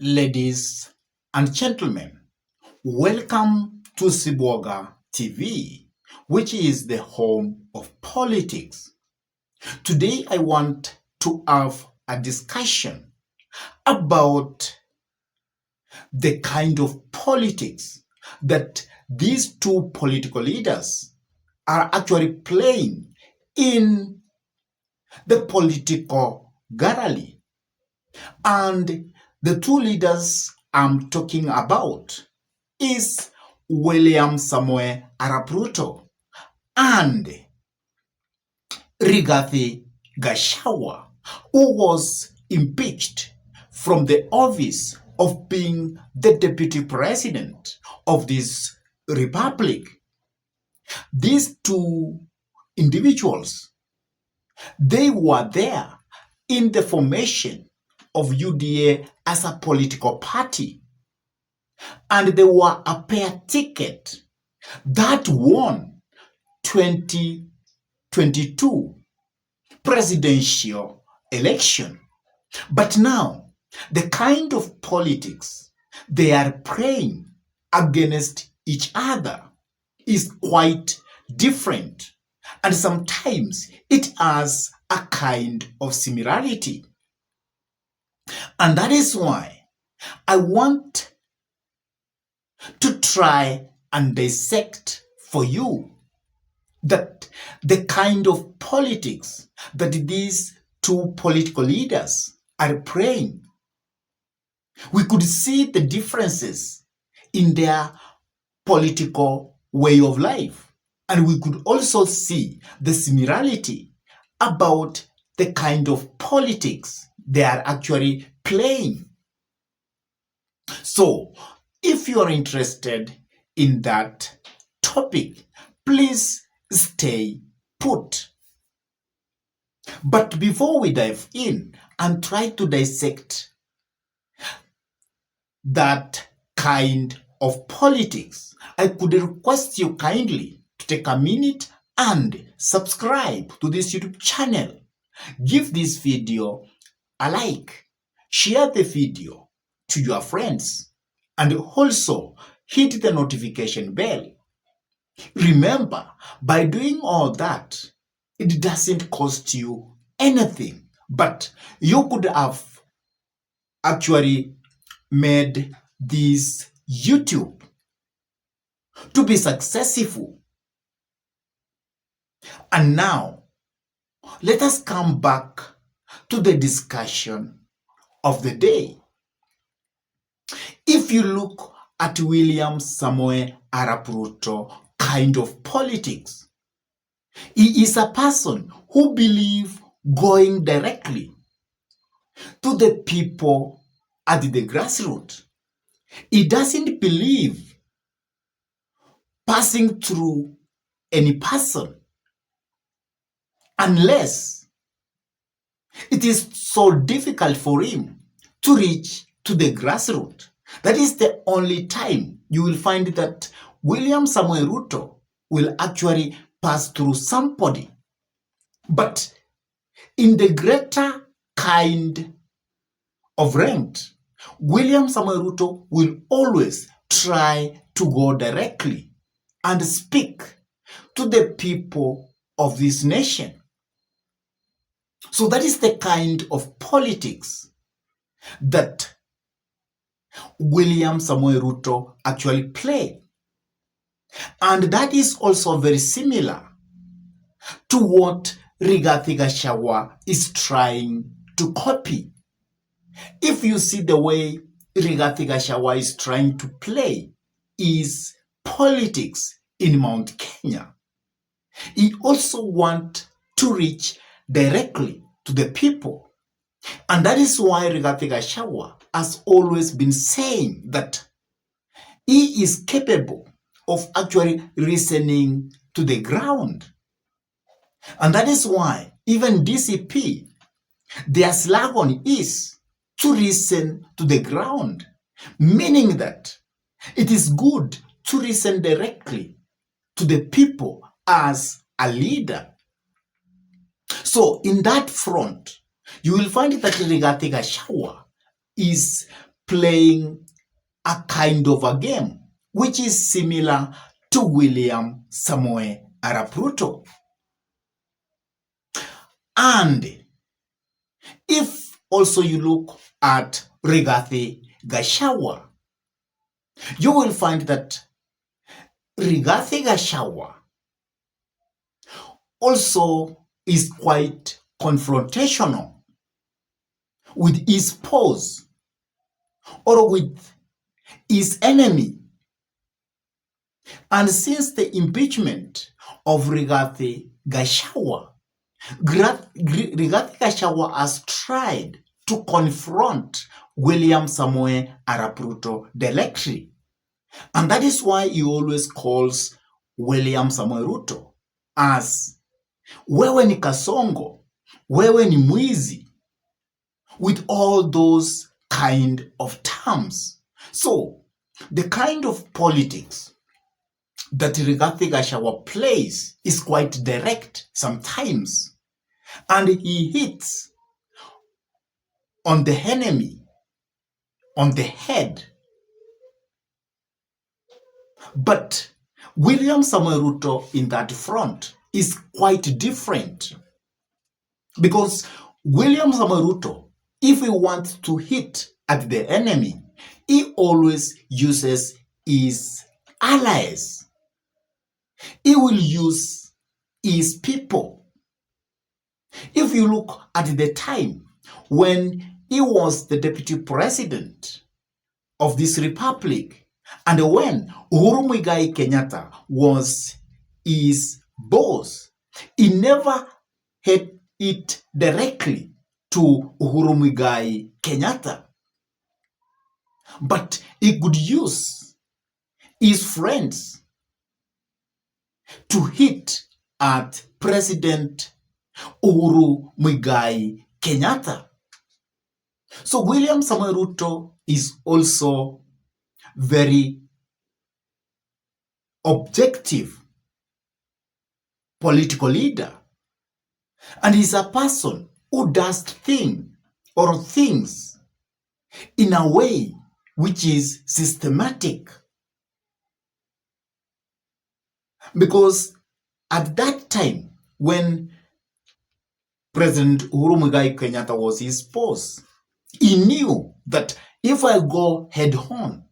Ladies and gentlemen, welcome to Sibwoga TV, which is the home of politics. Today I want to have a discussion about the kind of politics that these two political leaders are actually playing in the political gallery. And the two leaders I'm talking about is William Samoei Arap Ruto and Rigathi Gachagua, who was impeached from the office of being the deputy president of this republic. These two individuals, they were there in the formation of UDA as a political party, and they were a pair ticket that won 2022 presidential election. But now, the kind of politics they are playing against each other is quite different, and sometimes it has a kind of similarity. And that is why I want to try and dissect for you that the kind of politics that these two political leaders are playing. We could see the differences in their political way of life, and we could also see the similarity about the kind of politics they are actually playing. So, if you are interested in that topic, please stay put. But before we dive in and try to dissect that kind of politics, I could request you kindly to take a minute and subscribe to this YouTube channel. Give this video a like, share the video to your friends, and also hit the notification bell. Remember, by doing all that, it doesn't cost you anything, but you could have actually made this YouTube to be successful. And now, let us come back to the discussion of the day. If you look at William Samoei Arap Ruto kind of politics, he is a person who believes going directly to the people at the grassroots. He doesn't believe passing through any person unless it is so difficult for him to reach to the grassroots. That is the only time you will find that William Samoei Ruto will actually pass through somebody. But in the greater kind of rank, William Samoei Ruto will always try to go directly and speak to the people of this nation. So that is the kind of politics that William Samoei Ruto actually played. And that is also very similar to what Rigathi Gachagua is trying to copy. If you see the way Rigathi Gachagua is trying to play is politics in Mount Kenya, he also wants to reach directly to the people. And that is why Rigathi Gachagua has always been saying that he is capable of actually listening to the ground. And that is why even DCP, their slogan is to listen to the ground, meaning that it is good to listen directly to the people as a leader. So in that front, you will find that Rigathi Gachagua is playing a kind of a game which is similar to William Samoei Arap Ruto. And if also you look at Rigathi Gachagua, you will find that Rigathi Gachagua also is quite confrontational with his foes or with his enemy. And since the impeachment of Rigathi Gachagua, Rigathi Gachagua has tried to confront William Samoei Arap Ruto directly. And that is why he always calls William Samoei Ruto as wewe ni kasongo, wewe ni mwizi, with all those kind of terms. So the kind of politics that Rigathi Gachagua plays is quite direct sometimes, and he hits on the enemy on the head. But William Samoei Ruto in that front is quite different, because William Samoei Ruto, if he wants to hit at the enemy, he always uses his allies. He will use his people. If you look at the time when he was the deputy president of this republic, and when Uhuru Muigai Kenyatta was his boss, he never had it directly to Uhuru Muigai Kenyatta, but he could use his friends to hit at President Uhuru Muigai Kenyatta. So William Samoei Ruto is also very objective political leader, and he's a person who does things in a way which is systematic. Because at that time, when President Uhuru Muigai Kenyatta was his boss, he knew that if I go head-on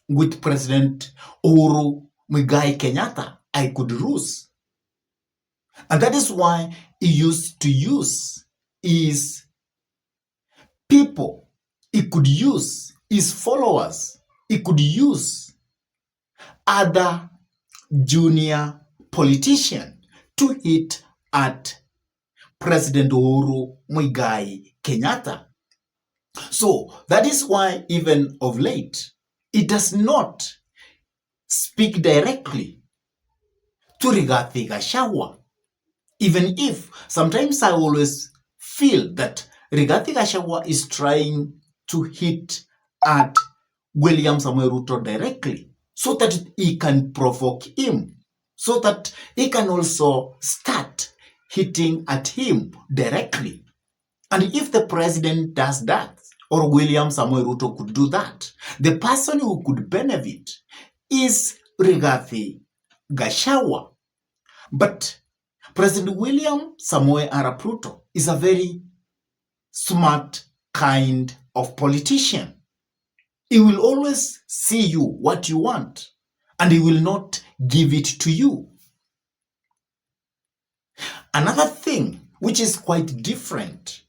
with President Uhuru Muigai Kenyatta, I could lose. And that is why he used to use his people, he could use his followers, he could use other junior politicians to hit at President Uhuru Muigai Kenyatta. So that is why even of late, it does not speak directly to Rigathi Gachagua. Even if sometimes I always feel that Rigathi Gachagua is trying to hit at William Samoei Ruto directly so that he can provoke him, so that he can also start hitting at him directly. And if the president does that, or William Samoei Ruto could do that, the person who could benefit is Rigathi Gachagua. But President William Samoei Arap Ruto is a very smart kind of politician. He will always see you what you want, and he will not give it to you. Another thing which is quite different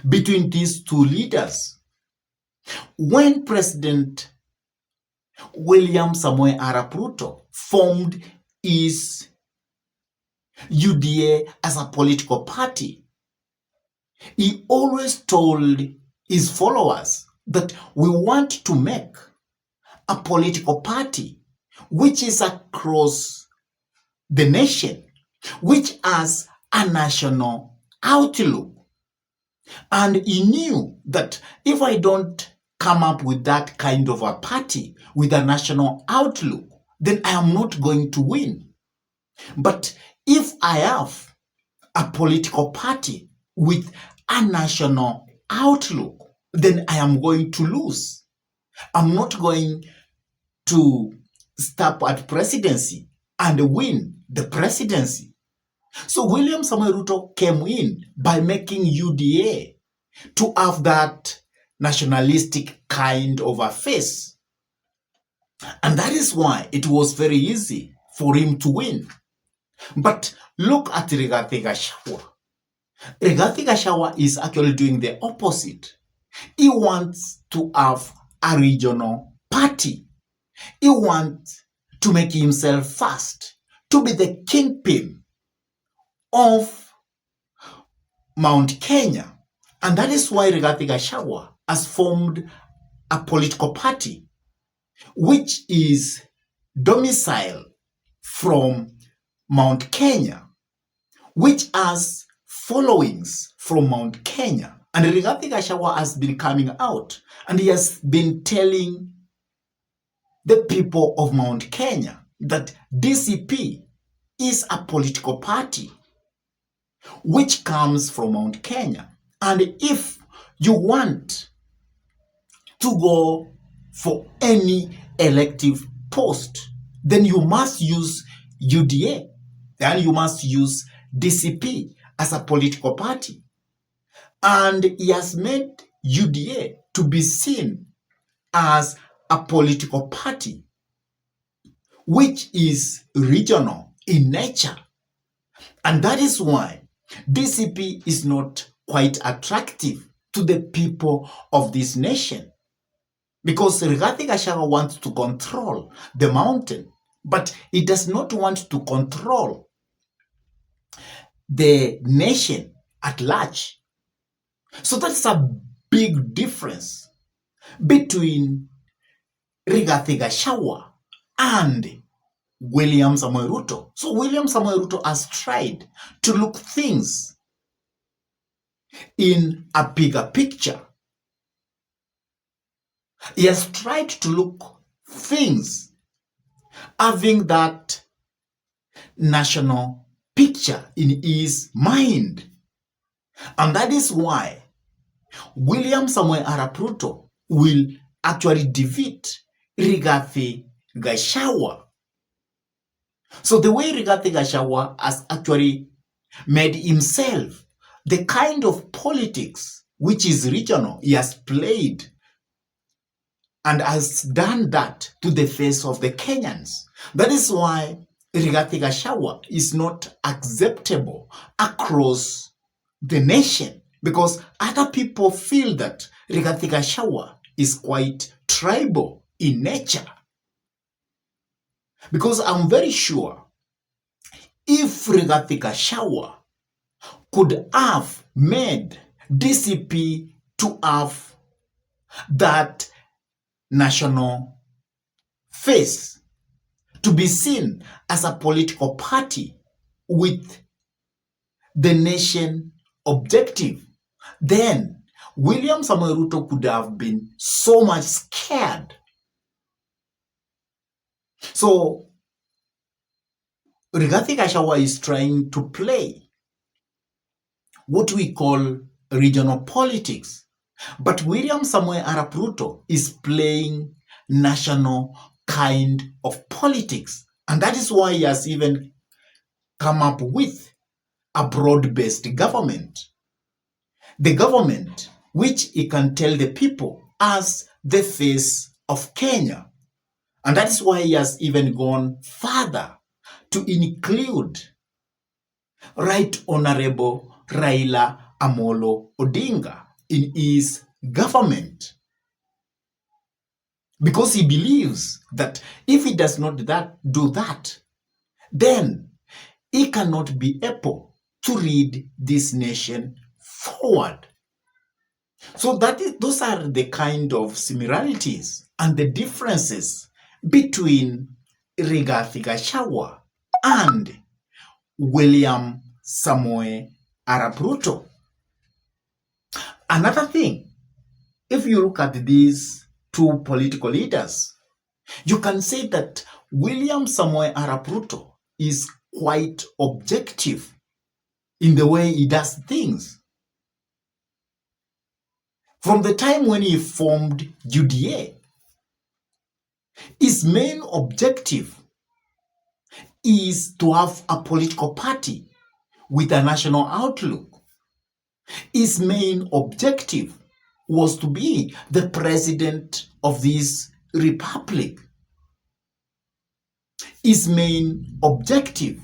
between these two leaders, when President William Samoei Arap Ruto formed his UDA as a political party, he always told his followers that we want to make a political party which is across the nation, which has a national outlook. And he knew that if I don't come up with that kind of a party with a national outlook, then I am not going to win. But if I have a political party with a national outlook, then I am going to lose. I'm not going to stop at presidency and win the presidency. So William Samoei Ruto came in by making UDA to have that nationalistic kind of a face. And that is why it was very easy for him to win. But look at Rigathi Gachagua. Rigathi Gachagua is actually doing the opposite. He wants to have a regional party. He wants to make himself first, to be the kingpin of Mount Kenya. And that is why Rigathi Gachagua has formed a political party which is domiciled from Mount Kenya, which has followings from Mount Kenya. And Rigathi Gachagua has been coming out and he has been telling the people of Mount Kenya that DCP is a political party which comes from Mount Kenya. And if you want to go for any elective post, then you must use UDA, and you must use DCP as a political party. And he has made UDA to be seen as a political party which is regional in nature. And that is why DCP is not quite attractive to the people of this nation. Because Rigathi Gachagua wants to control the mountain, but he does not want to control the nation at large. So that's a big difference between Rigathi Gachagua and William Samoei Ruto. So William Samoei Ruto has tried to look things in a bigger picture. He has tried to look things having that national picture in his mind. And that is why William Samoei Arap Ruto will actually defeat Rigathi Gachagua. So the way Rigathi Gachagua has actually made himself the kind of politics which is regional, he has played and has done that to the face of the Kenyans. That is why Rigathi Gachagua is not acceptable across the nation, because other people feel that Rigathi Gachagua is quite tribal in nature. Because I'm very sure if Rigathi Gachagua could have made DCP to have that national face, to be seen as a political party with the nation objective, then William Samoei Ruto could have been so much scared. So Rigathi Gachagua is trying to play what we call regional politics. But William Samoei Arap Ruto is playing national kind of politics. And that is why he has even come up with a broad-based government. The government which he can tell the people as the face of Kenya. And that is why he has even gone further to include Right Honorable Raila Amolo Odinga in his government. Because he believes that if he does not do that, then he cannot be able to lead this nation forward. So those are the kind of similarities and the differences between Rigathi Gachagua and William Samoei Arap Ruto. Another thing, if you look at these two political leaders, you can say that William Samoei Arap Ruto is quite objective in the way he does things. From the time when he formed UDA, his main objective is to have a political party with a national outlook. His main objective was to be the president of this republic. His main objective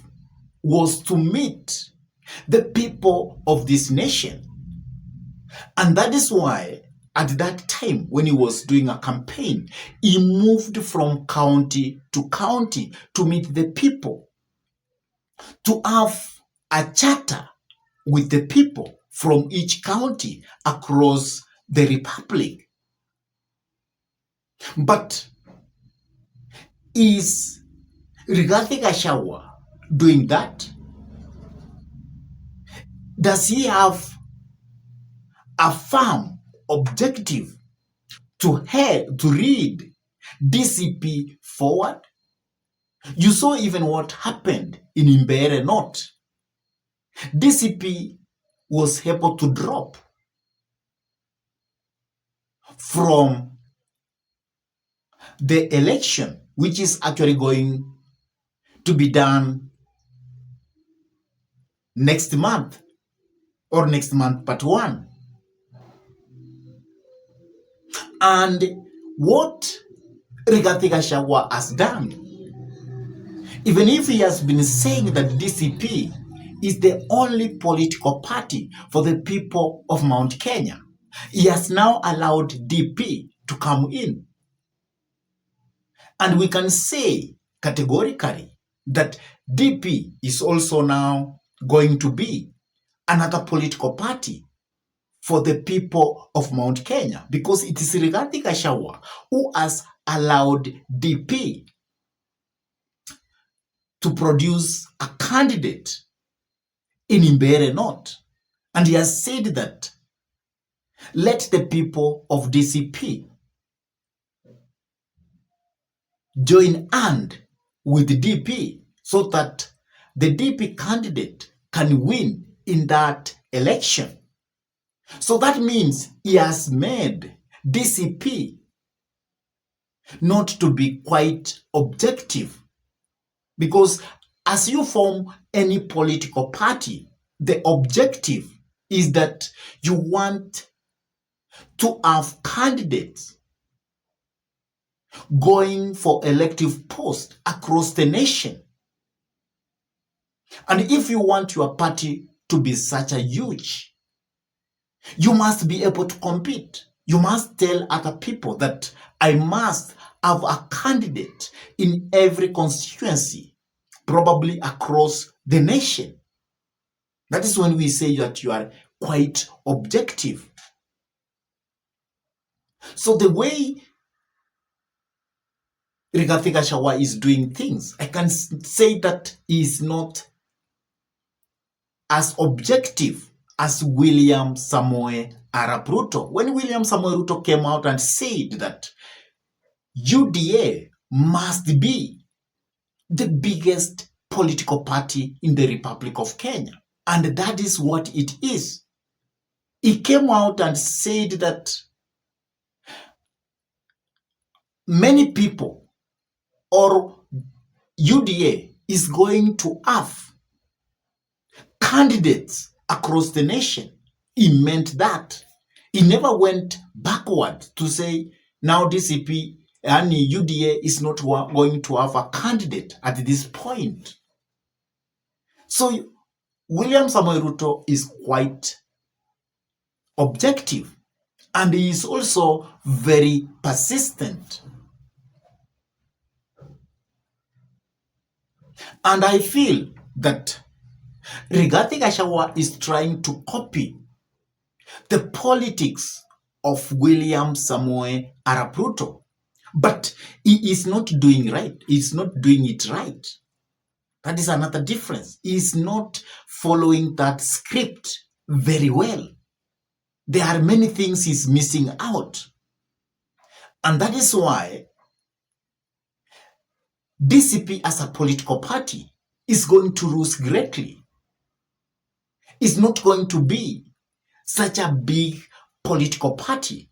was to meet the people of this nation. And that is why at that time when he was doing a campaign, he moved from county to county to meet the people, to have a charter with the people from each county across the republic. But is Rigathi Gachagua doing that? Does he have a firm objective to read DCP forward? You saw even what happened in Mbeere North. DCP was able to drop from the election, which is actually going to be done next month, or next month part 1. And what Rigathi Gachagua has done, even if he has been saying that DCP is the only political party for the people of Mount Kenya, he has now allowed DP to come in. And we can say categorically that DP is also now going to be another political party for the people of Mount Kenya, because it is Rigathi Gachagua who has allowed DP to produce a candidate in Mbeere North. And he has said that let the people of DCP join hand with DP so that the DP candidate can win in that election. So that means he has made DCP not to be quite objective, because as you form any political party, the objective is that you want to have candidates going for elective posts across the nation. And if you want your party to be such a huge, you must be able to compete. You must tell other people that I must have a candidate in every constituency, probably across the nation. That is when we say that you are quite objective. So the way Rigathi Gachagua is doing things, I can say that he is not as objective as William Samoei Arap Ruto. When William Samoei Ruto came out and said that UDA must be the biggest political party in the Republic of Kenya, and that is what it is. He came out and said that many people, or UDA is going to have candidates across the nation. He meant that. He never went backward to say now DCP and UDA is not going to have a candidate at this point. So William Samoei Ruto is quite objective, and he is also very persistent. And I feel that Rigathi Gachagua is trying to copy the politics of William Samoei Arap Ruto, but he is not doing right. He is not doing it right. That is another difference. He is not following that script very well. There are many things he's missing out. And that is why DCP as a political party is going to lose greatly. It's not going to be such a big political party.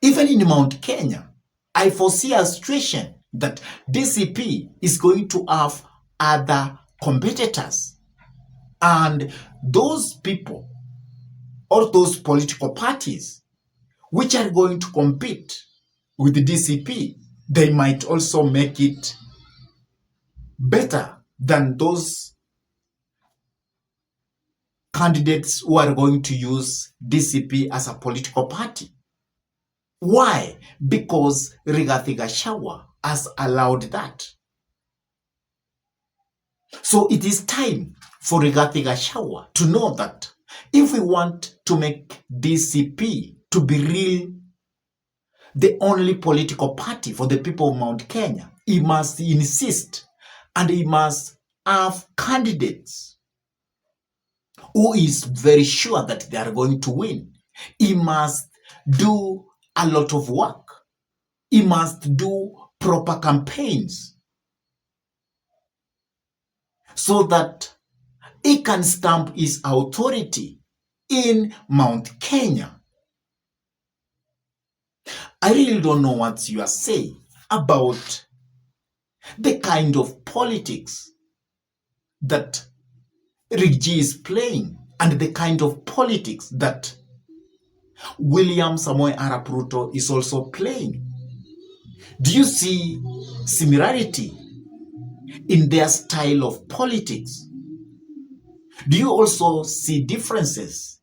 Even in Mount Kenya, I foresee a situation that DCP is going to have other competitors. And those people or those political parties which are going to compete with the DCP, they might also make it better than those candidates who are going to use DCP as a political party. Why? Because Rigathi Gachagua has allowed that. So it is time for Rigathi Gachagua to know that if we want to make DCP to be real, the only political party for the people of Mount Kenya, he must insist and he must have candidates who is very sure that they are going to win. He must do a lot of work. He must do proper campaigns so that he can stamp his authority in Mount Kenya. I really don't know what you are saying about the kind of politics that Rigathi is playing and the kind of politics that William Samoei Arap Ruto is also playing. Do you see similarity in their style of politics? Do you also see differences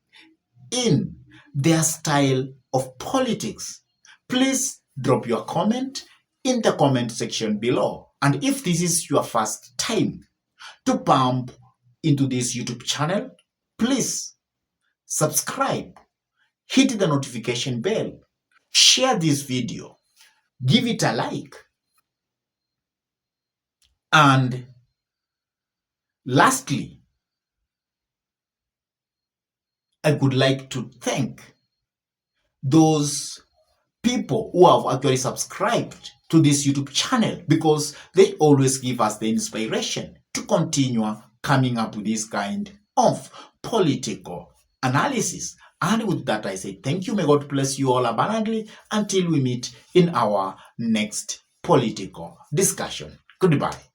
in their style of politics? Please drop your comment in the comment section below. And if this is your first time to pump into this YouTube channel, please subscribe, hit the notification bell, share this video, give it a like. And lastly, I would like to thank those people who have actually subscribed to this YouTube channel because they always give us the inspiration to continue coming up with this kind of political analysis. And with that, I say thank you. May God bless you all abundantly until we meet in our next political discussion. Goodbye.